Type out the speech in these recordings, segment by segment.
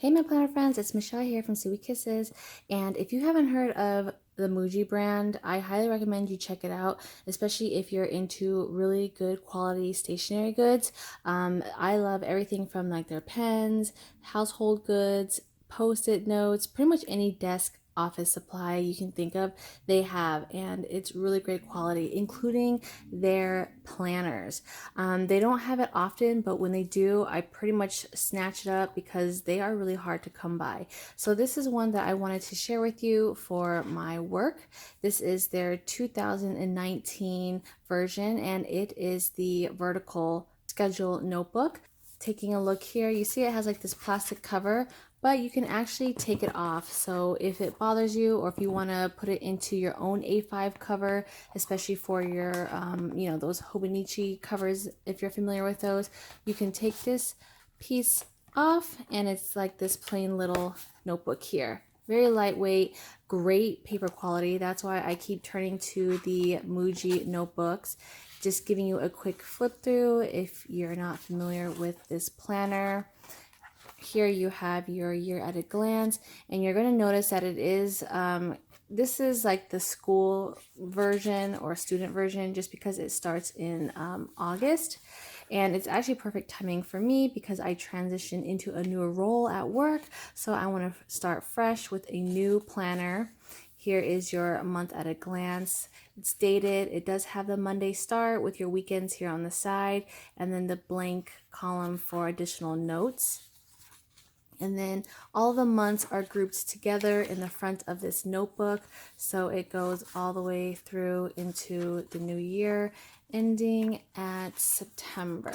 Hey my planner friends, it's Michelle here from Sweet Kisses, and if you haven't heard of the Muji brand, I highly recommend you check it out, especially if you're into really good quality stationery goods. I love everything from like their pens, household goods, post-it notes, pretty much any desk office supply you can think of they have, and it's really great quality, including their planners. They don't have it often, but when they do, I pretty much snatch it up because they are really hard to come by. So this is one that I wanted to share with you for my work. This is their 2019 version, and it is the vertical schedule notebook. Taking a look here, you see it has like this plastic cover, but you can actually take it off. So if it bothers you, or if you want to put it into your own A5 cover, especially for your, those Hobonichi covers, if you're familiar with those, you can take this piece off and it's like this plain little notebook here. Very lightweight, great paper quality. That's why I keep turning to the Muji notebooks. Just giving you a quick flip through if you're not familiar with this planner. Here you have your year at a glance, and you're going to notice that it is, this is like the school version or student version just because it starts in August. And it's actually perfect timing for me because I transition into a new role at work. So I want to start fresh with a new planner. Here is your month at a glance. It's dated. It does have the Monday start with your weekends here on the side, and then the blank column for additional notes. And then all the months are grouped together in the front of this notebook. So it goes all the way through into the new year, ending at September.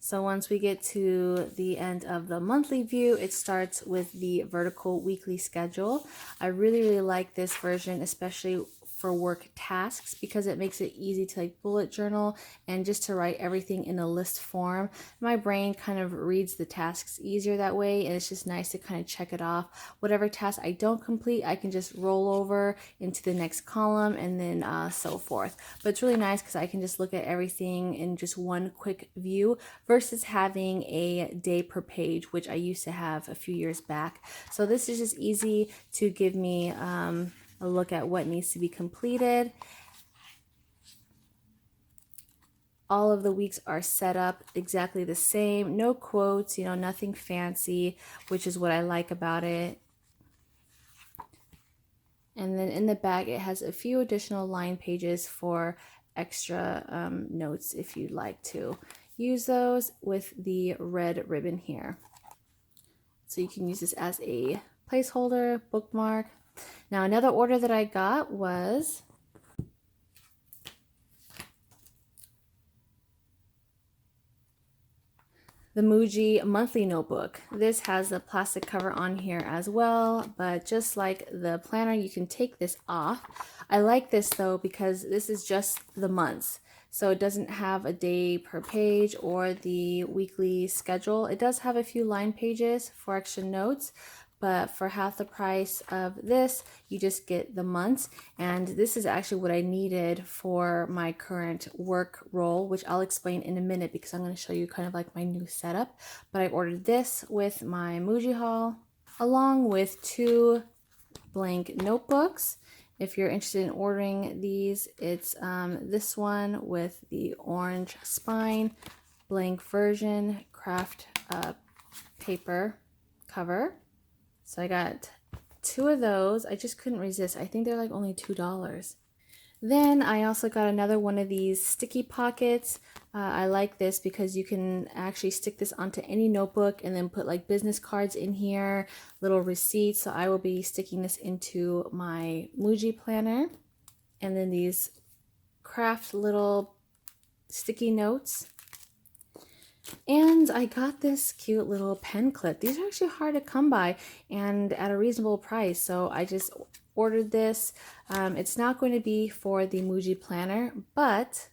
So once we get to the end of the monthly view, it starts with the vertical weekly schedule. I really like this version, especially for work tasks, because it makes it easy to like bullet journal and just to write everything in a list form. My brain kind of reads the tasks easier that way, and it's just nice to kind of check it off. Whatever task I don't complete, I can just roll over into the next column, and then so forth. But it's really nice because I can just look at everything in just one quick view versus having a day per page, which I used to have a few years back. So this is just easy to give me a look at what needs to be completed. All of the weeks are set up exactly the same, no quotes, nothing fancy, which is what I like about it. And then in the back, it has a few additional line pages for extra notes if you'd like to use those, with the red ribbon here. So you can use this as a placeholder, bookmark. Now another order that I got was the Muji monthly notebook. This has the plastic cover on here as well, but just like the planner, you can take this off. I like this though because this is just the months. So it doesn't have a day per page or the weekly schedule. It does have a few line pages for extra notes, but for half the price of this, you just get the months. And this is actually what I needed for my current work role, which I'll explain in a minute because I'm going to show you kind of like my new setup. But I ordered this with my Muji haul, along with 2 blank notebooks. If you're interested in ordering these, it's this one with the orange spine, blank version, craft paper cover. So I got 2 of those. I just couldn't resist. I think they're like only $2. Then I also got another one of these sticky pockets. I like this because you can actually stick this onto any notebook and then put like business cards in here, little receipts. So I will be sticking this into my Muji planner. And then these craft little sticky notes. And I got this cute little pen clip. These are actually hard to come by and at a reasonable price. So I just ordered this. It's not going to be for the Muji planner, but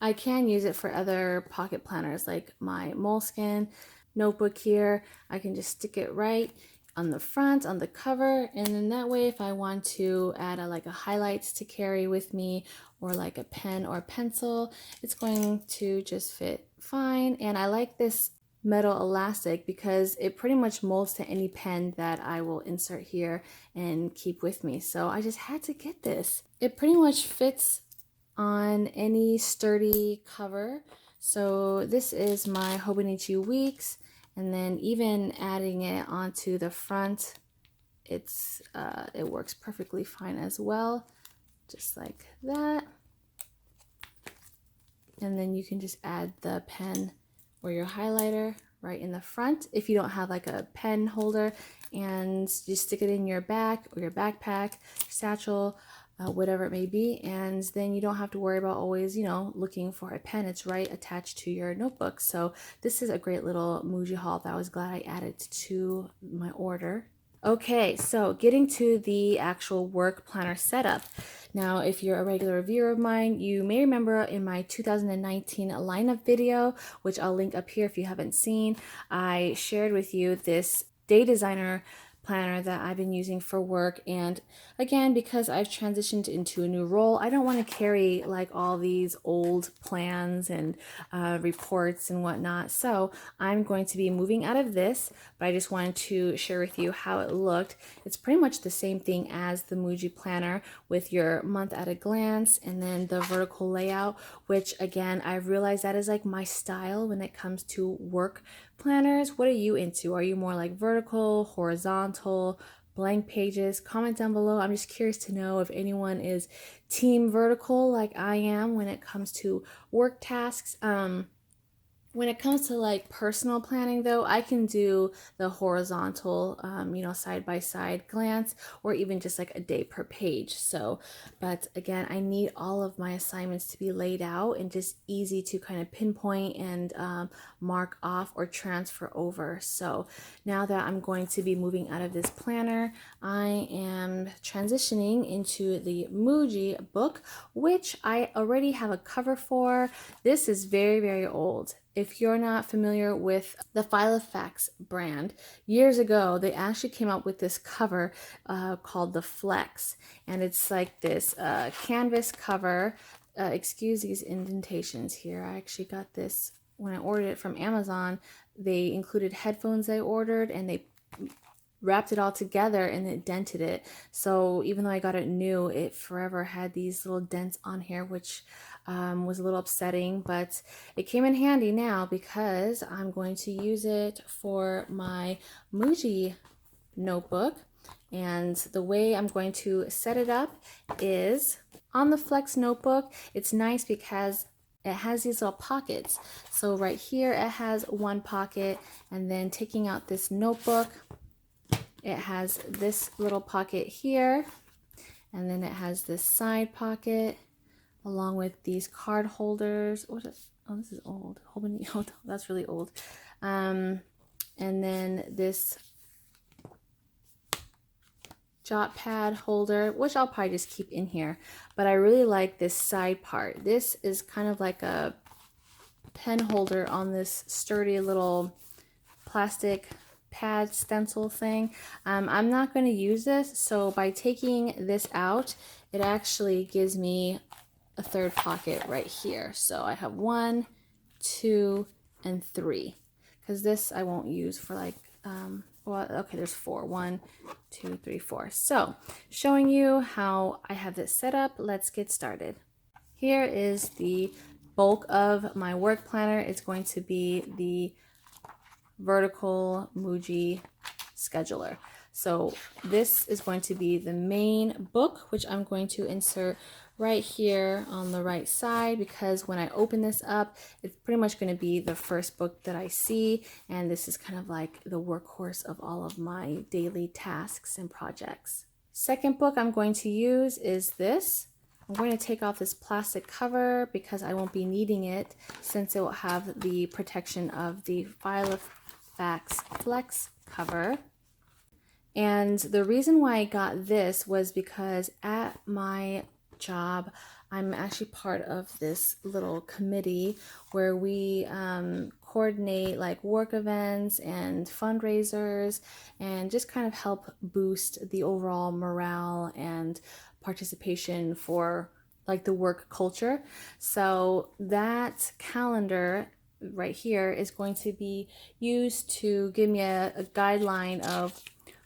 I can use it for other pocket planners like my Moleskine notebook here. I can just stick it right on the front, on the cover, and then that way if I want to add like a highlights to carry with me, or like a pen or pencil, it's going to just fit fine, and I like this metal elastic because it pretty much molds to any pen that I will insert here and keep with me. So I just had to get this. It pretty much fits on any sturdy cover. So this is my Hobonichi Weeks, and then even adding it onto the front, it works perfectly fine as well, just like that. And then you can just add the pen or your highlighter right in the front if you don't have like a pen holder, and just stick it in your bag or your backpack, satchel, whatever it may be, and then you don't have to worry about always, you know, looking for a pen. It's right attached to your notebook. So this is a great little Muji haul that I was glad I added to my order. Okay, so getting to the actual work planner setup. Now, if you're a regular viewer of mine, you may remember in my 2019 lineup video, which I'll link up here if you haven't seen, I shared with you this Day Designer planner that I've been using for work. And again, because I've transitioned into a new role, I don't want to carry like all these old plans and reports and whatnot. So I'm going to be moving out of this, but I just wanted to share with you how it looked. It's pretty much the same thing as the Muji planner with your month at a glance and then the vertical layout, which again, I've realized that is like my style when it comes to work planners. What are you into? Are you more like vertical, horizontal, blank pages? Comment down below. I'm just curious to know if anyone is team vertical like I am when it comes to work tasks. When it comes to like personal planning though, I can do the horizontal, you know, side by side glance, or even just like a day per page. So, but again, I need all of my assignments to be laid out and just easy to kind of pinpoint and mark off or transfer over. So now that I'm going to be moving out of this planner, I am transitioning into the Muji book, which I already have a cover for. This is very, very old. If you're not familiar with the Filofax brand, years ago they actually came out with this cover called the Flex, and it's like this canvas cover. Excuse these indentations here. I actually got this when I ordered it from Amazon. They included headphones I ordered, and they wrapped it all together and it dented it. So even though I got it new, it forever had these little dents on here, which was a little upsetting, but it came in handy now because I'm going to use it for my Muji notebook. And the way I'm going to set it up is on the Flex notebook. It's nice because it has these little pockets. So right here it has one pocket, and then taking out this notebook, it has this little pocket here, and then it has this side pocket along with these card holders. Oh, this is old. That's really old. And then this jot pad holder, which I'll probably just keep in here. But I really like this side part. This is kind of like a pen holder on this sturdy little plastic pad stencil thing. I'm not going to use this, so by taking this out, it actually gives me a third pocket right here. So I have 1, 2, and 3, because this I won't use for like well, okay, there's 4. 1, 2, 3, 4. So showing you how I have this set up, let's get started. Here is the bulk of my work planner. It's going to be the vertical Muji scheduler. So this is going to be the main book, which I'm going to insert right here on the right side, because when I open this up, it's pretty much going to be the first book that I see, and this is kind of like the workhorse of all of my daily tasks and projects. Second book I'm going to use is this. I'm going to take off this plastic cover because I won't be needing it, since it will have the protection of the Filofax Flex cover. And the reason why I got this was because at my job, I'm actually part of this little committee where we coordinate like work events and fundraisers, and just kind of help boost the overall morale and participation for like the work culture. So that calendar right here is going to be used to give me a guideline of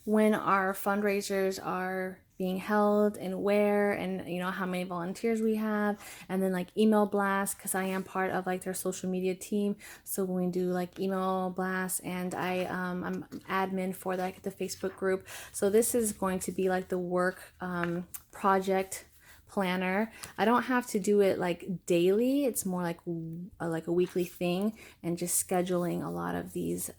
when our fundraisers are being held and where, and you know how many volunteers we have, and then like email blasts, because I am part of like their social media team. So when we do like email blasts, and I'm admin for like the Facebook group. So this is going to be like the work project planner. I don't have to do it like daily. It's more like a weekly thing, and just scheduling a lot of these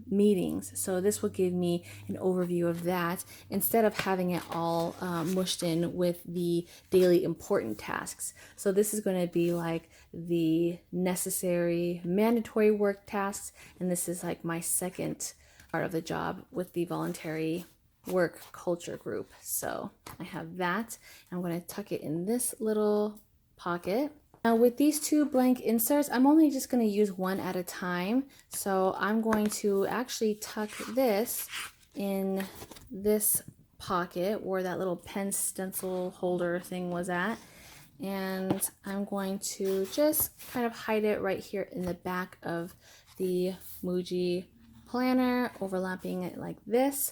meetings. So this will give me an overview of that instead of having it all mushed in with the daily important tasks. So this is going to be like the necessary mandatory work tasks, and this is like my second part of the job with the voluntary work culture group. So I have that. I'm going to tuck it in this little pocket. Now with these two blank inserts, I'm only just going to use one at a time. So I'm going to actually tuck this in this pocket where that little pen stencil holder thing was at. And I'm going to just kind of hide it right here in the back of the Muji planner, overlapping it like this.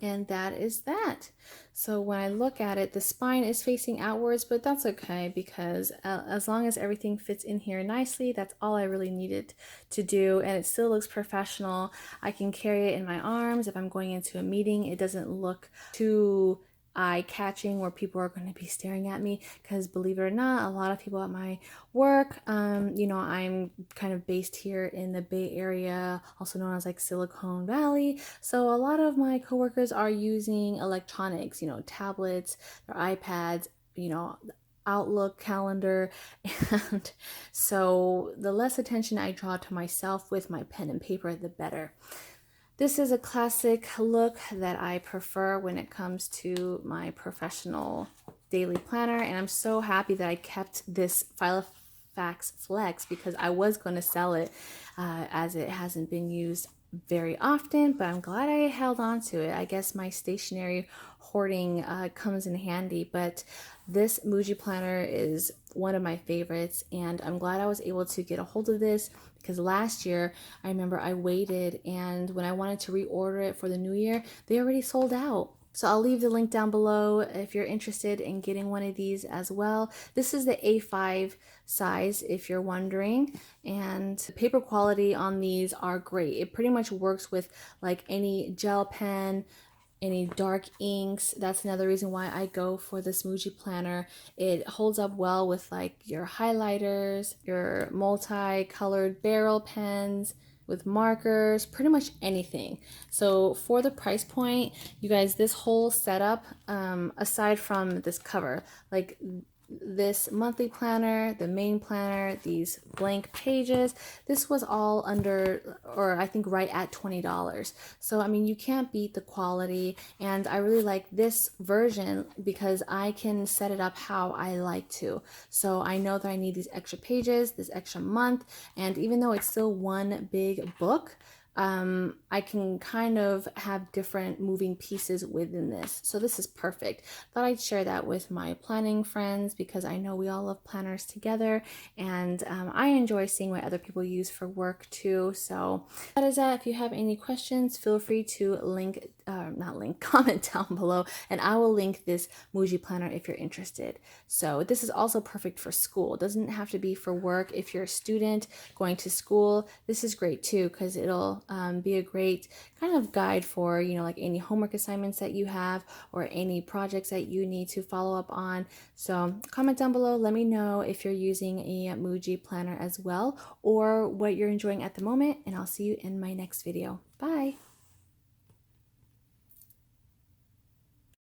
And that is that. So when I look at it, the spine is facing outwards, but that's okay, because as long as everything fits in here nicely, that's all I really needed to do. And it still looks professional. I can carry it in my arms if I'm going into a meeting. It doesn't look too eye-catching where people are going to be staring at me, because believe it or not, a lot of people at my work, you know, I'm kind of based here in the Bay Area, also known as like Silicon Valley. So a lot of my coworkers are using electronics, you know, tablets or iPads, you know, Outlook, calendar, and so the less attention I draw to myself with my pen and paper, the better. This is a classic look that I prefer when it comes to my professional daily planner, and I'm so happy that I kept this Filofax Flex, because I was going to sell it as it hasn't been used very often, but I'm glad I held on to it. I guess my stationery hoarding comes in handy, but this Muji planner is one of my favorites, and I'm glad I was able to get a hold of this, because last year I remember I waited, and when I wanted to reorder it for the new year, they already sold out. So I'll leave the link down below if you're interested in getting one of these as well. This is the A5 size if you're wondering, and the paper quality on these are great. It pretty much works with like any gel pen, any dark inks. That's another reason why I go for this Muji planner. It holds up well with like your highlighters, your multi-colored barrel pens, with markers, pretty much anything. So for the price point, you guys, this whole setup, aside from this cover, like this monthly planner, the main planner, these blank pages, this was all under, or I think right at $20. So I mean, you can't beat the quality, and I really like this version because I can set it up how I like to. So I know that I need these extra pages, this extra month, and even though it's still one big book, I can kind of have different moving pieces within this. So this is perfect. Thought I'd share that with my planning friends, because I know we all love planners together, and I enjoy seeing what other people use for work too. So that is that. If you have any questions, feel free to comment down below, and I will link this Muji planner if you're interested. So this is also perfect for school. It doesn't have to be for work. If you're a student going to school, this is great too, because it'll be a great kind of guide for, you know, like any homework assignments that you have or any projects that you need to follow up on. So comment down below, let me know if you're using a Muji planner as well, or what you're enjoying at the moment, and I'll see you in my next video. Bye!